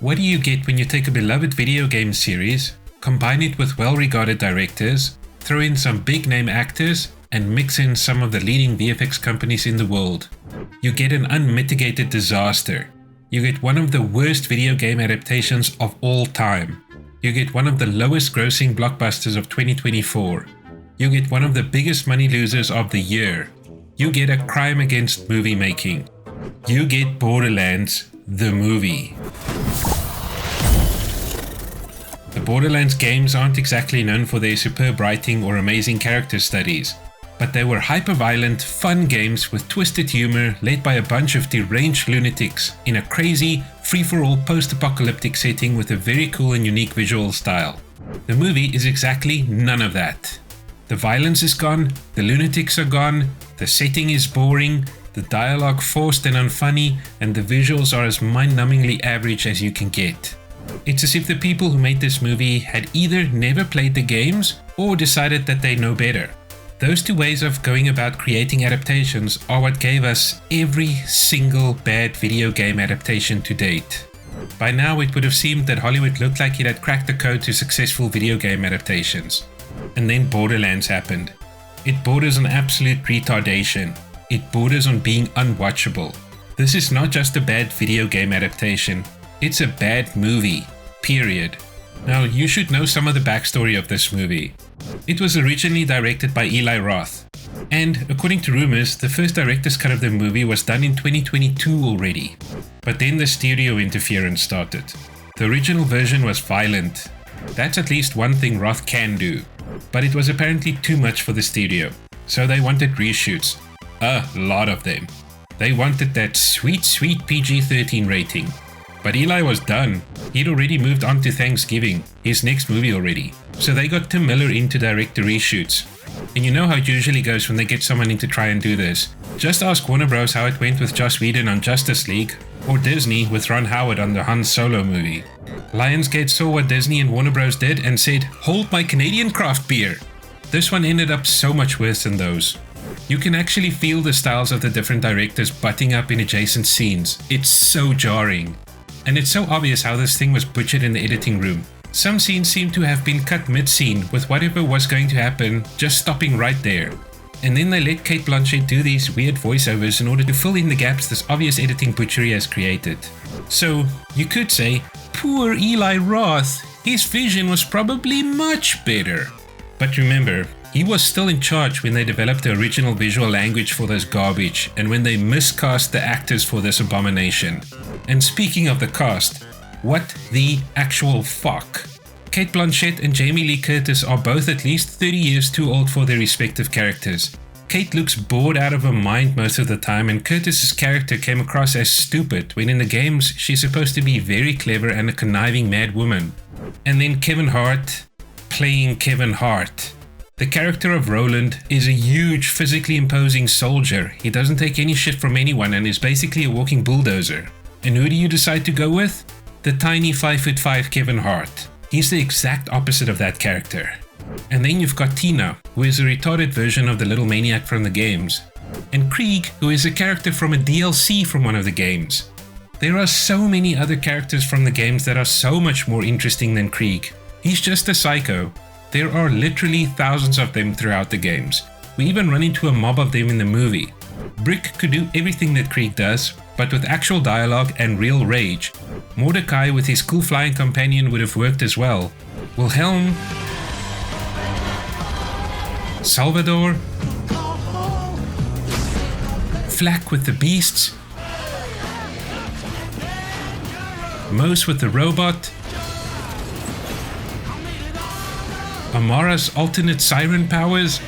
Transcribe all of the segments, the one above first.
What do you get when you take a beloved video game series, combine it with well-regarded directors, throw in some big-name actors, and mix in some of the leading VFX companies in the world? You get an unmitigated disaster. You get one of the worst video game adaptations of all time. You get one of the lowest grossing blockbusters of 2024. You get one of the biggest money losers of the year. You get a crime against movie making. You get Borderlands, the movie. The Borderlands games aren't exactly known for their superb writing or amazing character studies, but they were hyper-violent, fun games with twisted humor led by a bunch of deranged lunatics in a crazy, free-for-all post-apocalyptic setting with a very cool and unique visual style. The movie is exactly none of that. The violence is gone, the lunatics are gone, the setting is boring, the dialogue forced and unfunny, and the visuals are as mind-numbingly average as you can get. It's as if the people who made this movie had either never played the games or decided that they know better. Those two ways of going about creating adaptations are what gave us every single bad video game adaptation to date. By now it would have seemed that Hollywood looked like it had cracked the code to successful video game adaptations. And then Borderlands happened. It borders on absolute retardation. It borders on being unwatchable. This is not just a bad video game adaptation, it's a bad movie, period. Now, you should know some of the backstory of this movie. It was originally directed by Eli Roth, and according to rumors, the first director's cut of the movie was done in 2022 already. But then the studio interference started. The original version was violent. That's at least one thing Roth can do. But it was apparently too much for the studio, so they wanted reshoots. A lot of them. They wanted that sweet PG-13 rating. But Eli was done. He'd already moved on to Thanksgiving, his next movie already. So they got Tim Miller in to direct the reshoots. And you know how it usually goes when they get someone in to try and do this. Just ask Warner Bros. How it went with Joss Whedon on Justice League, or Disney with Ron Howard on the Han Solo movie. Lionsgate saw what Disney and Warner Bros. Did and said, "Hold my Canadian craft beer." This one ended up so much worse than those. You can actually feel the styles of the different directors butting up in adjacent scenes. It's so jarring. And it's so obvious how this thing was butchered in the editing room. Some scenes seem to have been cut mid-scene, with whatever was going to happen just stopping right there. And then they let Cate Blanchett do these weird voiceovers in order to fill in the gaps this obvious editing butchery has created. So, you could say, poor Eli Roth, his vision was probably much better. But remember, he was still in charge when they developed the original visual language for this garbage, and when they miscast the actors for this abomination. And speaking of the cast, what the actual fuck? Cate Blanchett and Jamie Lee Curtis are both at least 30 years too old for their respective characters. Cate looks bored out of her mind most of the time, and Curtis's character came across as stupid when in the games she's supposed to be very clever and a conniving mad woman. And then Kevin Hart playing Kevin Hart. The character of Roland is a huge, physically imposing soldier. He doesn't take any shit from anyone and is basically a walking bulldozer. And who do you decide to go with? The tiny 5'5" Kevin Hart. He's the exact opposite of that character. And then you've got Tina, who is a retarded version of the little maniac from the games. And Krieg, who is a character from a DLC from one of the games. There are so many other characters from the games that are so much more interesting than Krieg. He's just a psycho. There are literally thousands of them throughout the games. We even run into a mob of them in the movie. Brick could do everything that Krieg does, but with actual dialogue and real rage. Mordecai with his cool flying companion would have worked as well. Wilhelm, Salvador, Flack with the beasts, Mose with the robot, Amara's alternate siren powers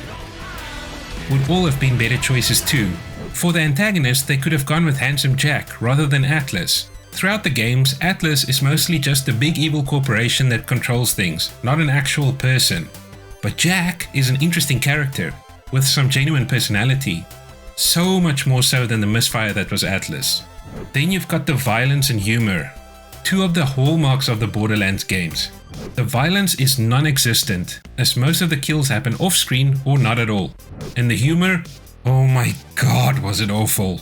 would all have been better choices too. For the antagonist, they could have gone with Handsome Jack rather than Atlas. Throughout the games, Atlas is mostly just a big evil corporation that controls things, not an actual person. But Jack is an interesting character, with some genuine personality. So much more so than the misfire that was Atlas. Then you've got the violence and humor, two of the hallmarks of the Borderlands games. The violence is non-existent, as most of the kills happen off-screen or not at all. And the humor? Oh my god, was it awful.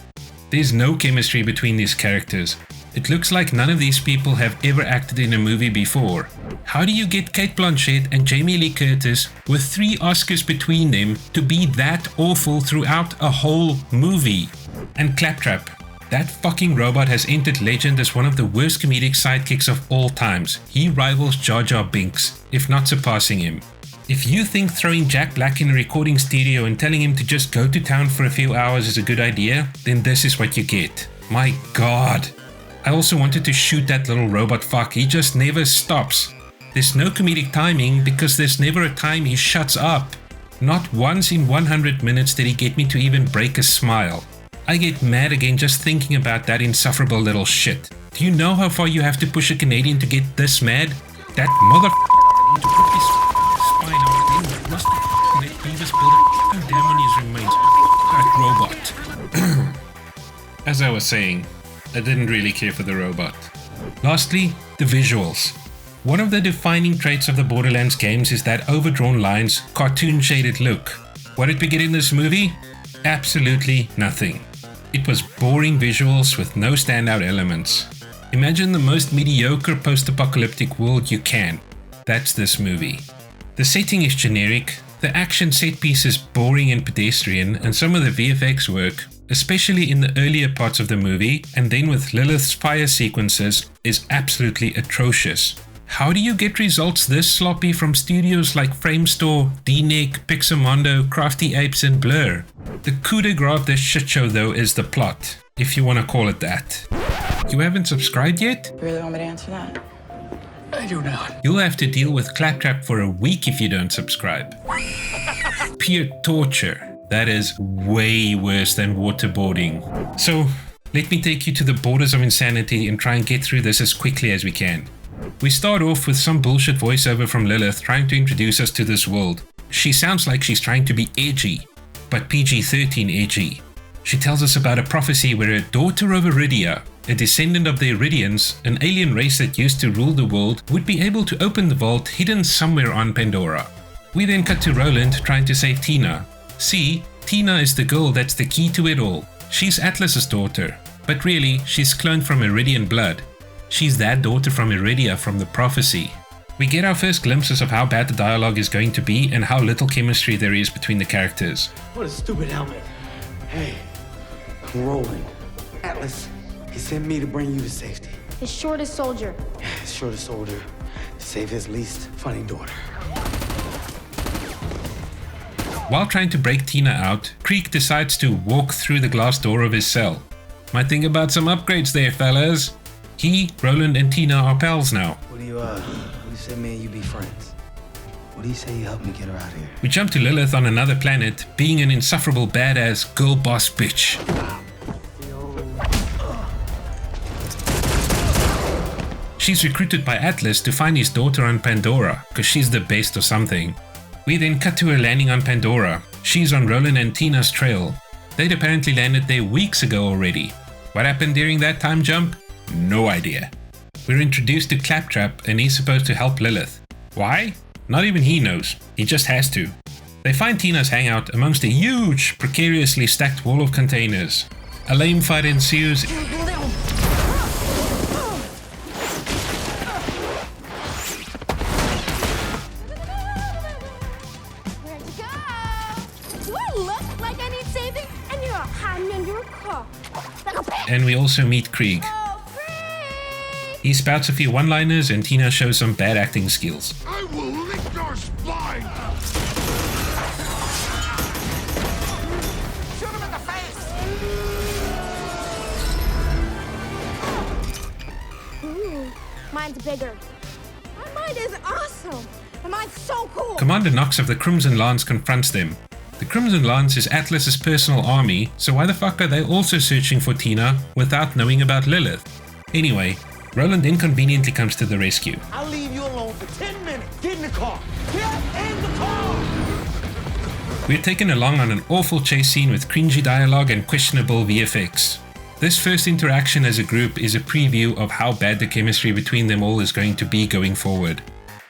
There's no chemistry between these characters. It looks like none of these people have ever acted in a movie before. How do you get Cate Blanchett and Jamie Lee Curtis, with 3 Oscars between them, to be that awful throughout a whole movie? And ClapTrap. That fucking robot has entered legend as one of the worst comedic sidekicks of all times. He rivals Jar Jar Binks, if not surpassing him. If you think throwing Jack Black in a recording studio and telling him to just go to town for a few hours is a good idea, then this is what you get. My god. I also wanted to shoot that little robot fuck, he just never stops. There's no comedic timing because there's never a time he shuts up. Not once in 100 minutes did he get me to even break a smile. I get mad again just thinking about that insufferable little shit. Do you know how far you have to push a Canadian to get this mad? That motherfucker need to put his spine out and must let Beavis build a dam on his remains. That robot. As I was saying, I didn't really care for the robot. Lastly, the visuals. One of the defining traits of the Borderlands games is that overdrawn lines, cartoon shaded look. What did we get in this movie? Absolutely nothing. It was boring visuals with no standout elements. Imagine the most mediocre post-apocalyptic world you can. That's this movie. The setting is generic, the action set piece is boring and pedestrian, and some of the VFX work, especially in the earlier parts of the movie, and then with Lilith's fire sequences, is absolutely atrocious. How do you get results this sloppy from studios like Framestore, D-Neck, Pixamondo, Crafty Apes and Blur? The coup de grace of this shitshow though is the plot, if you want to call it that. You haven't subscribed yet? You really want me to answer that? I do not. You'll have to deal with ClapTrap for a week if you don't subscribe. Pure torture. That is way worse than waterboarding. So, let me take you to the borders of insanity and try and get through this as quickly as we can. We start off with some bullshit voiceover from Lilith trying to introduce us to this world. She sounds like she's trying to be edgy, but PG-13 edgy. She tells us about a prophecy where a daughter of Iridia, a descendant of the Iridians, an alien race that used to rule the world, would be able to open the vault hidden somewhere on Pandora. We then cut to Roland trying to save Tina. See, Tina is the girl that's the key to it all. She's Atlas's daughter, but really, she's cloned from Iridian blood. She's that daughter from Iridia from the prophecy. We get our first glimpses of how bad the dialogue is going to be and how little chemistry there is between the characters. What a stupid helmet. Hey, I'm Roland. Atlas, he sent me to bring you to safety. His shortest soldier. His shortest soldier to save his least funny daughter. While trying to break Tina out, Krieg decides to walk through the glass door of his cell. Might think about some upgrades there, fellas. He, Roland and Tina are pals now. What do you say me and you be friends? What do you say you help me get her out of here? We jump to Lilith on another planet, being an insufferable badass girl boss bitch. She's recruited by Atlas to find his daughter on Pandora, cause she's the best or something. We then cut to her landing on Pandora. She's on Roland and Tina's trail. They'd apparently landed there weeks ago already. What happened during that time jump? No idea. We're introduced to ClapTrap and he's supposed to help Lilith. Why? Not even he knows. He just has to. They find Tina's hangout amongst a huge, precariously stacked wall of containers. A lame fight ensues. Where'd you go? Do I look like I need saving? And you're hiding under a car. Like a pig. And we also meet Krieg. He spouts a few one-liners and Tina shows some bad acting skills. I will lick your spine! Shoot him in the face! Ooh, mine's bigger. My mind is awesome. My mind's so cool. Commander Knox of the Crimson Lance confronts them. The Crimson Lance is Atlas's personal army, so why the fuck are they also searching for Tina without knowing about Lilith? Anyway, Roland inconveniently comes to the rescue. I'll leave you alone for 10 minutes. Get in the car. Get in the car! We're taken along on an awful chase scene with cringy dialogue and questionable VFX. This first interaction as a group is a preview of how bad the chemistry between them all is going to be going forward.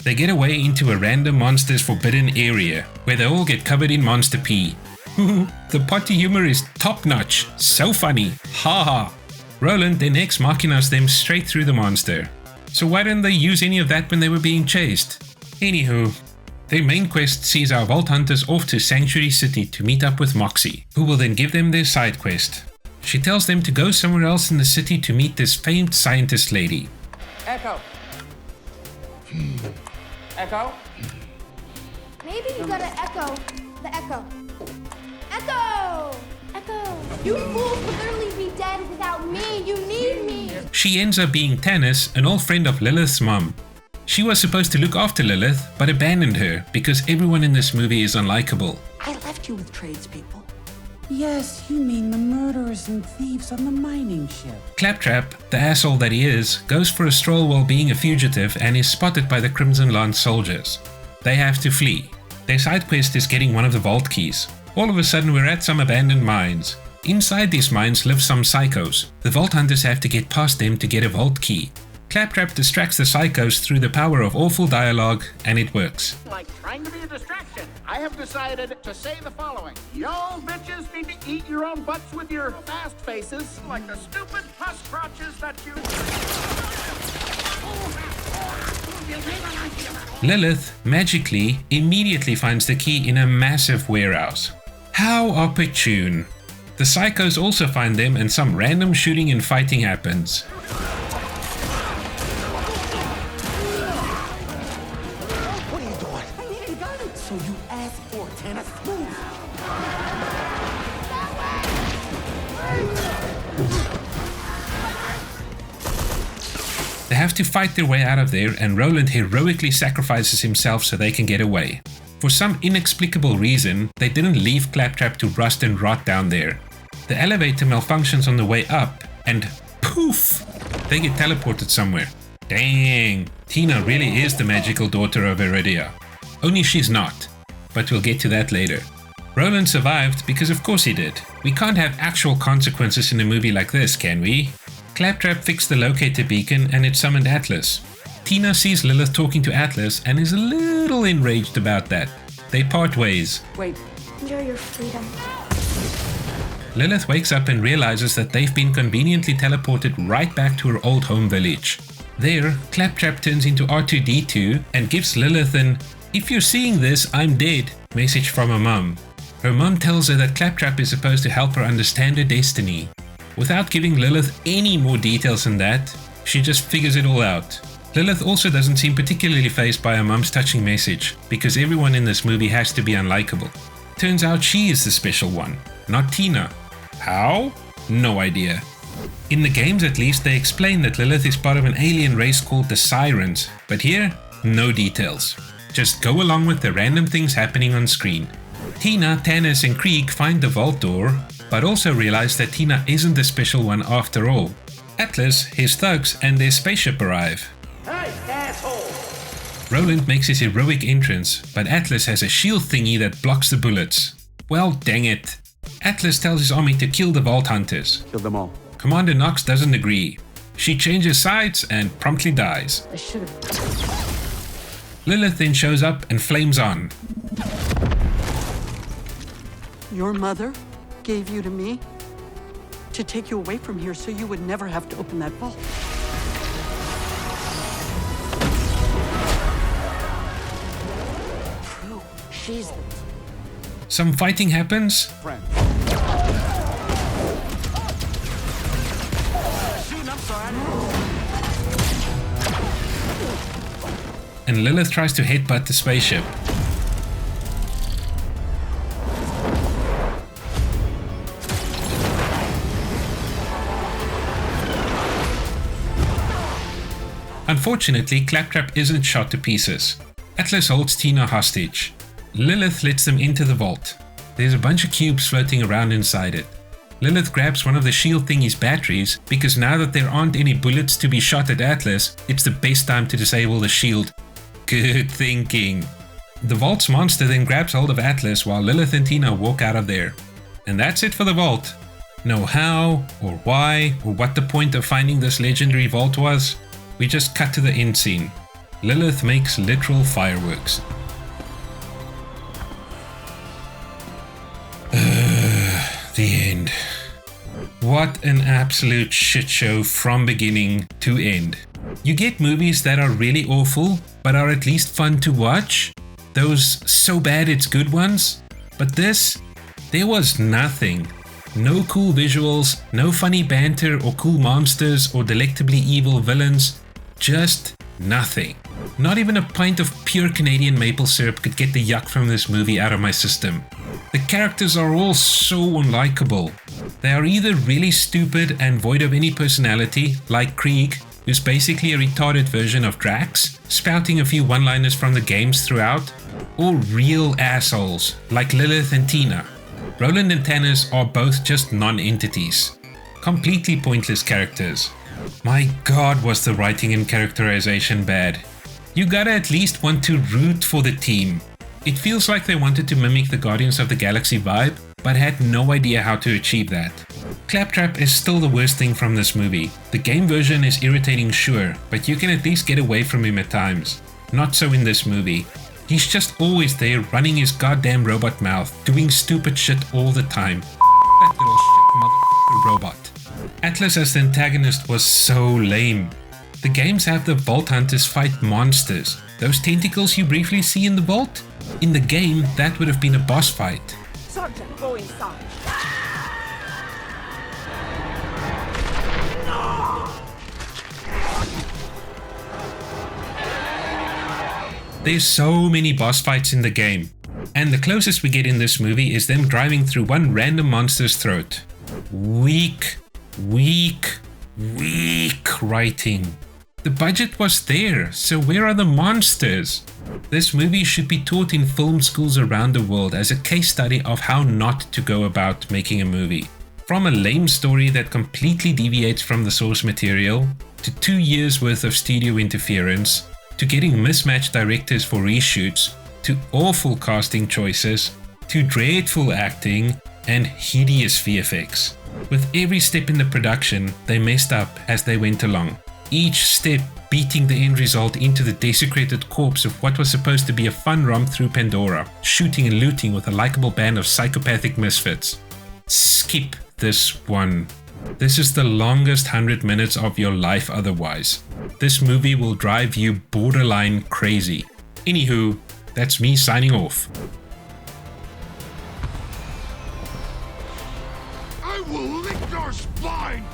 They get away into a random monster's forbidden area, where they all get covered in monster pee. The potty humor is top notch, so funny, haha. Roland then ex machinas them straight through the monster. So why didn't they use any of that when they were being chased? Anywho, their main quest sees our Vault Hunters off to Sanctuary City to meet up with Moxie, who will then give them their side quest. She tells them to go somewhere else in the city to meet this famed scientist lady. Echo. Echo? Maybe you gotta echo the echo. Echo! Echo! You fools would literally be dead without me. You need me. She ends up being Tanis, an old friend of Lilith's mom. She was supposed to look after Lilith, but abandoned her because everyone in this movie is unlikable. I left you with tradespeople. Yes, you mean the murderers and thieves on the mining ship. ClapTrap, the asshole that he is, goes for a stroll while being a fugitive and is spotted by the Crimson Lance soldiers. They have to flee. Their side quest is getting one of the vault keys. All of a sudden we're at some abandoned mines. Inside these mines live some psychos. The Vault Hunters have to get past them to get a vault key. ClapTrap distracts the psychos through the power of awful dialogue, and it works. Like trying to be a distraction. I have decided to say the following. Y'all bitches need to eat your own butts with your fast faces, like the stupid puss crotches that you... Lilith, magically, immediately finds the key in a massive warehouse. How opportune. The psychos also find them and some random shooting and fighting happens. What are you doing? I need a gun. So you asked for it, Tanis. Move. They have to fight their way out of there, and Roland heroically sacrifices himself so they can get away. For some inexplicable reason, they didn't leave ClapTrap to rust and rot down there. The elevator malfunctions on the way up, and poof! They get teleported somewhere. Dang, Tina really is the magical daughter of Iridia. Only she's not, but we'll get to that later. Roland survived because of course he did. We can't have actual consequences in a movie like this, can we? ClapTrap fixed the locator beacon and it summoned Atlas. Tina sees Lilith talking to Atlas and is a little enraged about that. They part ways. Wait, Enjoy your freedom. Lilith wakes up and realizes that they've been conveniently teleported right back to her old home village. There, ClapTrap turns into R2-D2 and gives Lilith an "If you're seeing this, I'm dead" message from her mum. Her mum tells her that ClapTrap is supposed to help her understand her destiny. Without giving Lilith any more details than that, she just figures it all out. Lilith also doesn't seem particularly fazed by her mum's touching message, because everyone in this movie has to be unlikable. Turns out she is the special one, not Tina. How? No idea. In the games at least, they explain that Lilith is part of an alien race called the Sirens, but here, no details. Just go along with the random things happening on screen. Tina, Tanis and Krieg find the vault door, but also realize that Tina isn't the special one after all. Atlas, his thugs and their spaceship arrive. Hey, asshole! Roland makes his heroic entrance, but Atlas has a shield thingy that blocks the bullets. Well, dang it. Atlas tells his army to kill the Vault Hunters. Kill them all. Commander Knox doesn't agree. She changes sides and promptly dies. I should have. Lilith then shows up and flames on. Your mother gave you to me to take you away from here so you would never have to open that vault. True. She's the... Some fighting happens, Friend. and Lilith tries to headbutt the spaceship. Unfortunately, ClapTrap isn't shot to pieces. Atlas holds Tina hostage. Lilith lets them into the vault. There's a bunch of cubes floating around inside it. Lilith grabs one of the shield thingy's batteries because now that there aren't any bullets to be shot at Atlas, it's the best time to disable the shield. Good thinking. The vault's monster then grabs hold of Atlas while Lilith and Tina walk out of there. And that's it for the vault. No how, or why, or what the point of finding this legendary vault was. We just cut to the end scene. Lilith makes literal fireworks. The end. What an absolute shit show from beginning to end. You get movies that are really awful, but are at least fun to watch. Those so bad it's good ones. But this, there was nothing. No cool visuals, no funny banter or cool monsters or delectably evil villains. Just nothing. Not even a pint of pure Canadian maple syrup could get the yuck from this movie out of my system. The characters are all so unlikable. They are either really stupid and void of any personality, like Krieg, who's basically a retarded version of Drax, spouting a few one-liners from the games throughout, or real assholes, like Lilith and Tina. Roland and Tannis are both just non-entities. Completely pointless characters. My god, was the writing and characterization bad. You gotta at least want to root for the team. It feels like they wanted to mimic the Guardians of the Galaxy vibe, but had no idea how to achieve that. ClapTrap is still the worst thing from this movie. The game version is irritating, sure, but you can at least get away from him at times. Not so in this movie. He's just always there running his goddamn robot mouth, doing stupid shit all the time. That little shit motherfucker robot. Atlas as the antagonist was so lame. The games have the Vault Hunters fight monsters. Those tentacles you briefly see in the vault? In the game, that would have been a boss fight. Sergeant, go inside. There's so many boss fights in the game, and the closest we get in this movie is them driving through one random monster's throat. Weak writing. The budget was there, so where are the monsters? This movie should be taught in film schools around the world as a case study of how not to go about making a movie. From a lame story that completely deviates from the source material, to 2 years worth of studio interference, to getting mismatched directors for reshoots, to awful casting choices, to dreadful acting, and hideous VFX. With every step in the production, they messed up as they went along. Each step beating the end result into the desecrated corpse of what was supposed to be a fun romp through Pandora, shooting and looting with a likable band of psychopathic misfits. Skip this one. This is the longest 100 minutes of your life otherwise. This movie will drive you borderline crazy. Anywho, that's me signing off. I will lick your spine!